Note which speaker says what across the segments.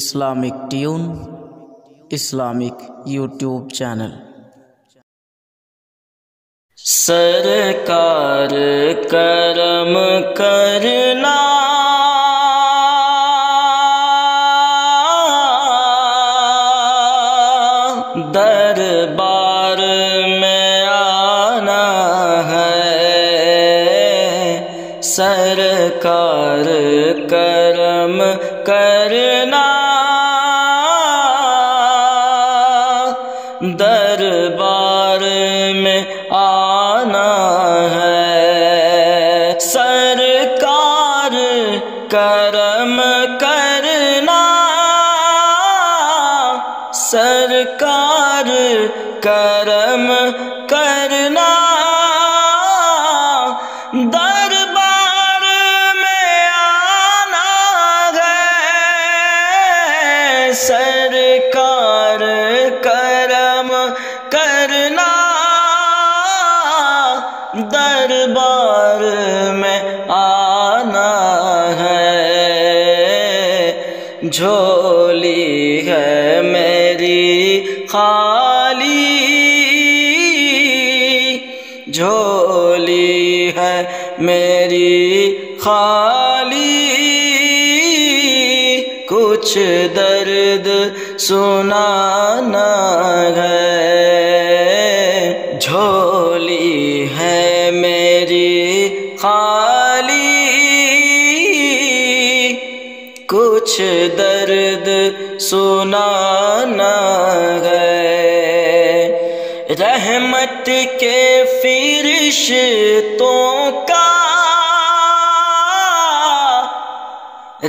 Speaker 1: Islamic tune Islamic YouTube channel.
Speaker 2: سرکار کرم کرنا دربار میں آنا ہے، سرکار کرم کرنا دربار میں آنا ہے، سرکار کرم کرنا، سرکار کرم کرنا دربار میں آنا ہے، سرکار کرم کرنا دربار میں آنا ہے، جھولی ہے میری خالی، جھولی ہے میری خالی، کچھ درد سنانا ہے، جھولی ہے میری خالی، کچھ درد سنانا ہے، رحمت کے فرشتوں کا،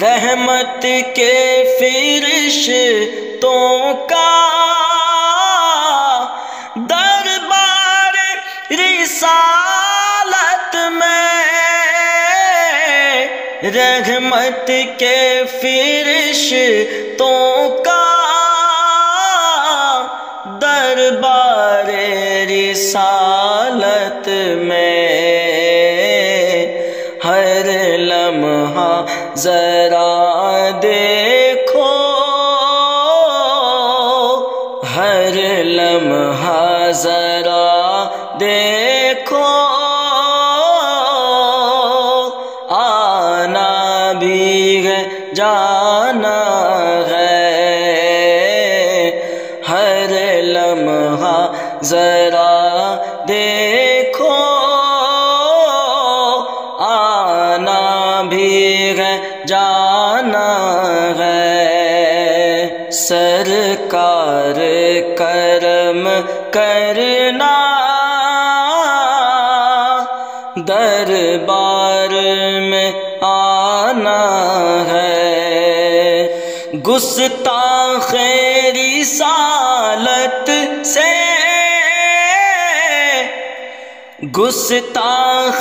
Speaker 2: رحمت کے فرشتوں کا دربار رسالت میں، رحمت کے فرشتوں کا دربار رسالت میں، ہر لمحہ ذرا دیکھو، ہر لمحہ ذرا دیکھو، آنا بھی ہے جانا ہے، ہر لمحہ ذرا دیکھو، آنا بھی ہے جانا ہے، سرکار کرم کرنا دربار میں آنا ہے، گستاخ رسالت سے، گستاخ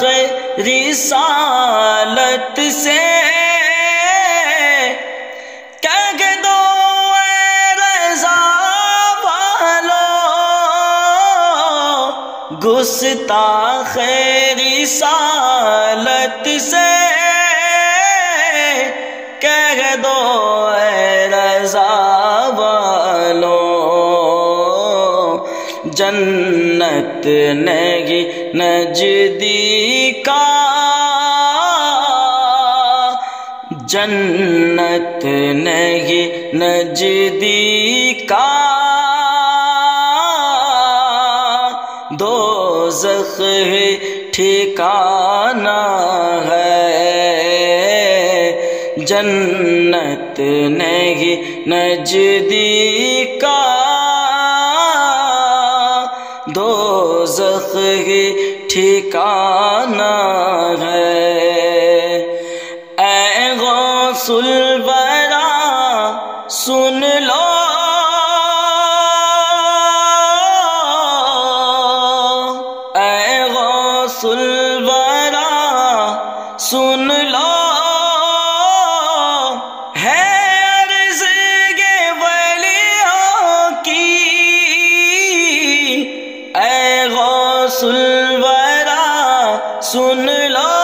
Speaker 2: رسالت سے کہہ دو اے رضا والو، گستاخ رسالت سے کہہ دو اے رضا والو، جنت نہیں نزدیک، جنت نہیں نزدیک، دوزخ ہے ٹھکانہ ہے، جنت نہیں نزدیک، دوزخ ہے ٹھکانہ ہے، اے غوث الورا سن لو، اے غوث الورا سن لو، ہے عرض یہ ولیوں کی، اے غوث الورا سن لو،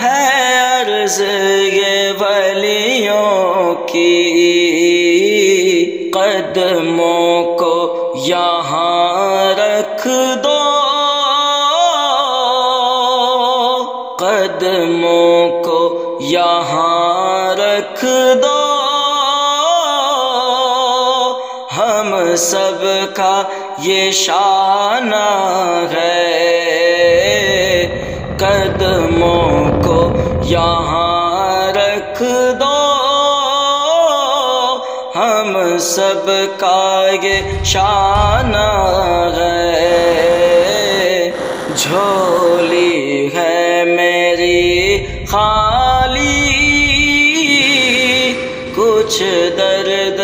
Speaker 2: ہے عرض یہ ولیوں کی قدموں کو یہاں رکھ دو، قدموں کو یہاں رکھ دو، ہم سب کا یہ شانہ ہے، قدموں کو یہاں رکھ دو، ہم سب کا یہ شانہ ہے۔ جھولی ہے میری خالی، کچھ درد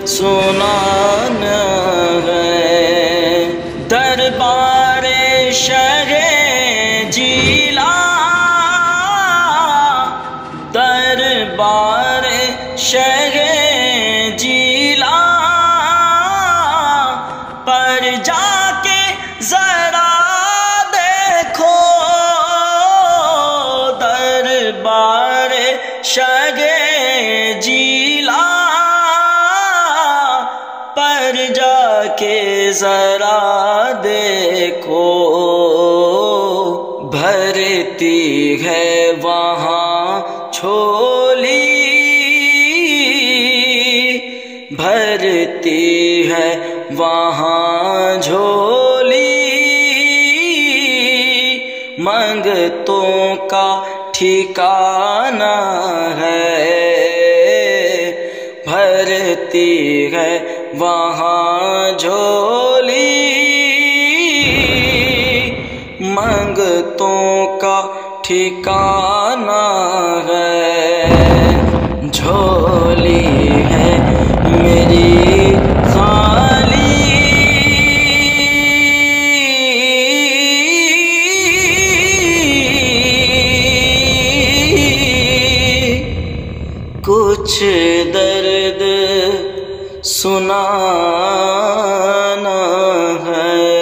Speaker 2: سنانا ہے، دربار شہ جیلاں، دربار شہ جیلاں پر جا کے ذرا دیکھو، دربار شہ جیلاں پر جا کے ذرا دیکھو، بھرتی ہے وہاں جھولی، بھرتی ہے وہاں جھولی، منگتوں کا ٹھکانہ ہے، بھرتی ہے وہاں جھولی، منگتوں کا ٹھکانہ ہے، جھولی ہے میری خالی، کچھ درد سنانا ہے۔